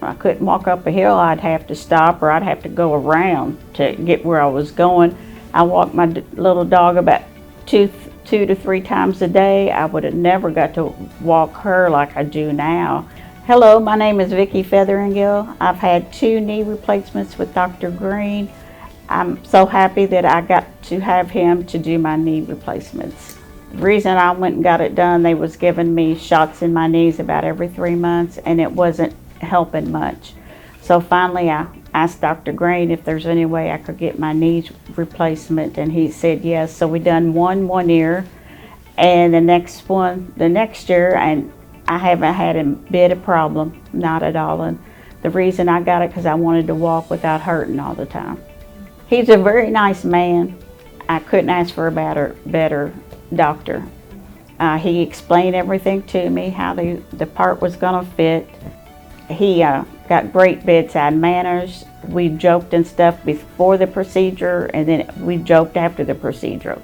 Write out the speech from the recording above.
I couldn't walk up a hill, I'd have to stop or I'd have to go around to get where I was going. I walked my little dog about two to three times a day. I would have never got to walk her like I do now. Hello, my name is Vicki Featheringill. I've had 2 knee replacements with Dr. Greene. I'm so happy that I got to have him to do my knee replacements. The reason I went and got it done, they was giving me shots in my knees about every 3 months, and it wasn't helping much. So finally I asked Dr. Greene if there's any way I could get my knee replacement, and he said yes. So we done one year, and the next year, and I haven't had a bit of problem, not at all. And the reason I got it because I wanted to walk without hurting all the time. He's a very nice man. I couldn't ask for a better doctor. He explained everything to me, how the part was gonna fit. He got great bedside manners. We joked and stuff before the procedure, and then we joked after the procedure.